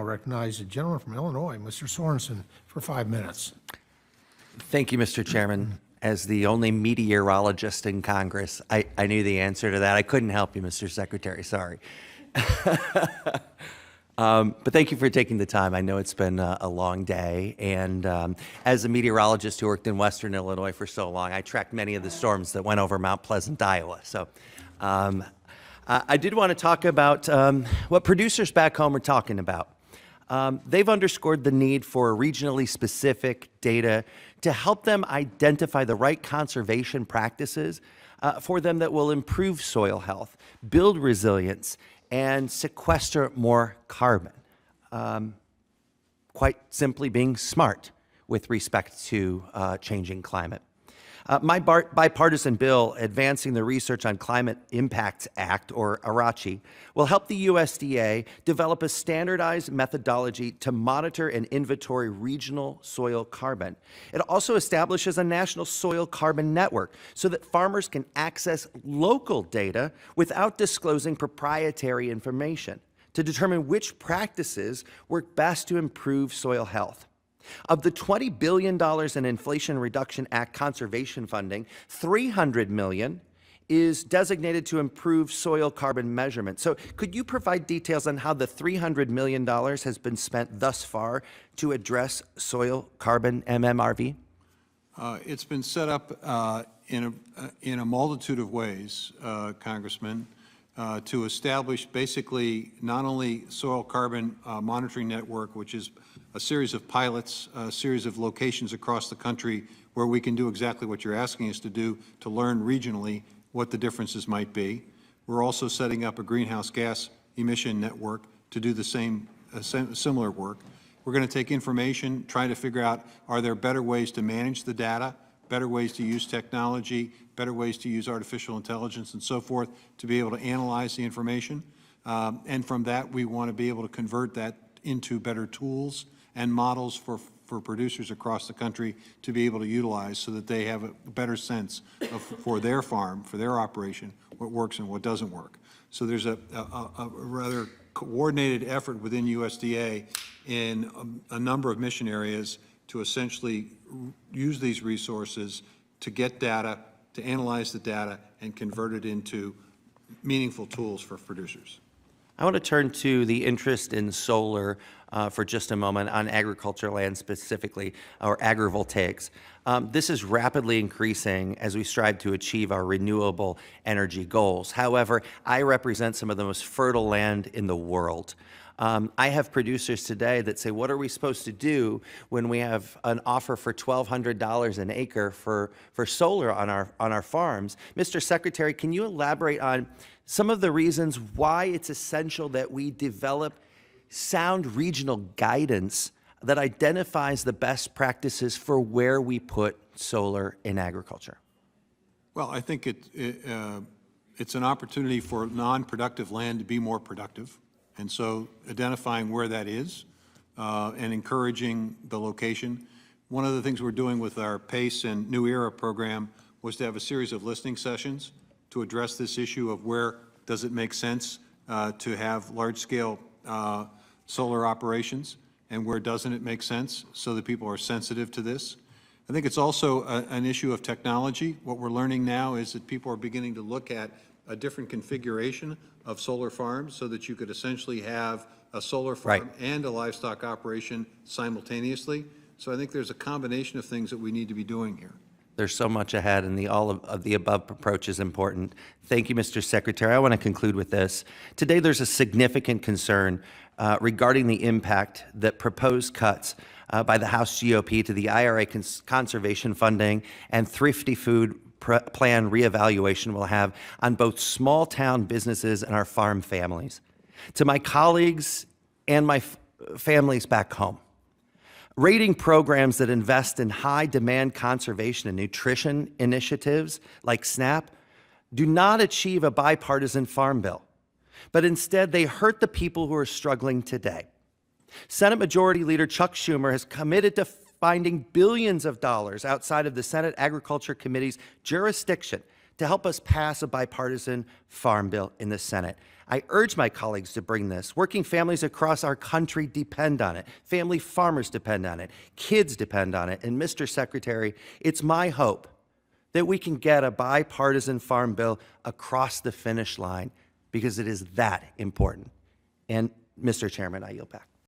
now recognize the gentleman from Illinois, Mr. Sorensen, for 5 minutes. Thank you, Mr. Chairman. As the only meteorologist in Congress, I knew the answer to that. I couldn't help you, Mr. Secretary, sorry. But thank you for taking the time. I know it's been a long day, and as a meteorologist who worked in Western Illinois for so long, I tracked many of the storms that went over Mount Pleasant, Iowa. So I did want to talk about what producers back home are talking about. They've underscored the need for regionally specific data to help them identify the right conservation practices for them that will improve soil health, build resilience, and sequester more carbon. Quite simply being smart with respect to changing climate. My bipartisan bill advancing the Research on Climate Impacts Act, or IRA, will help the USDA develop a standardized methodology to monitor and inventory regional soil carbon. It also establishes a national soil carbon network so that farmers can access local data without disclosing proprietary information to determine which practices work best to improve soil health. Of the $20 billion in Inflation Reduction Act conservation funding, $300 million is designated to improve soil carbon measurement. So could you provide details on how the $300 million has been spent thus far to address soil carbon MMRV? It's been set up in a multitude of ways, Congressman, to establish basically not only soil carbon monitoring network, which is a series of pilots, a series of locations across the country where we can do exactly what you're asking us to do, to learn regionally what the differences might be. We're also setting up a greenhouse gas emission network to do the same similar work. We're going to take information, try to figure out, are there better ways to manage the data, better ways to use technology, better ways to use artificial intelligence and so forth to be able to analyze the information. And from that, we want to be able to convert that into better tools and models for producers across the country to be able to utilize so that they have a better sense of, for their farm, for their operation, what works and what doesn't work. So there's a rather coordinated effort within USDA in a number of mission areas to essentially use these resources to get data, to analyze the data, and convert it into meaningful tools for producers. I want to turn to the interest in solar for just a moment, on agricultural land specifically, or agrivoltaics. This is rapidly increasing as we strive to achieve our renewable energy goals. However, I represent some of the most fertile land in the world. I have producers today that say, what are we supposed to do when we have an offer for $1,200 an acre for solar on our farms? Mr. Secretary, can you elaborate on some of the reasons why it's essential that we develop sound regional guidance that identifies the best practices for where we put solar in agriculture? Well, I think it's an opportunity for non-productive land to be more productive. And so identifying where that is and encouraging the location. One of the things we're doing with our PACE and New Era program was to have a series of listening sessions to address this issue of where does it make sense to have large-scale solar operations and where doesn't it make sense, so that people are sensitive to this. I think it's also an issue of technology. What we're learning now is that people are beginning to look at a different configuration of solar farms so that you could essentially have a solar farm and a livestock operation simultaneously. So I think there's a combination of things that we need to be doing here. There's so much ahead, and all of the above approach is important. Thank you, Mr. Secretary. I want to conclude with this. Today, there's a significant concern regarding the impact that proposed cuts by the House GOP to the IRA conservation funding and thrifty food plan reevaluation will have on both small town businesses and our farm families. To my colleagues and my families back home, rating programs that invest in high demand conservation and nutrition initiatives like SNAP do not achieve a bipartisan farm bill, but instead they hurt the people who are struggling today. Senate Majority Leader Chuck Schumer has committed to finding billions of dollars outside of the Senate Agriculture Committee's jurisdiction to help us pass a bipartisan farm bill in the Senate. I urge my colleagues to bring this. Working families across our country depend on it. Family farmers depend on it. Kids depend on it. And Mr. Secretary, it's my hope that we can get a bipartisan farm bill across the finish line because it is that important. And Mr. Chairman, I yield back.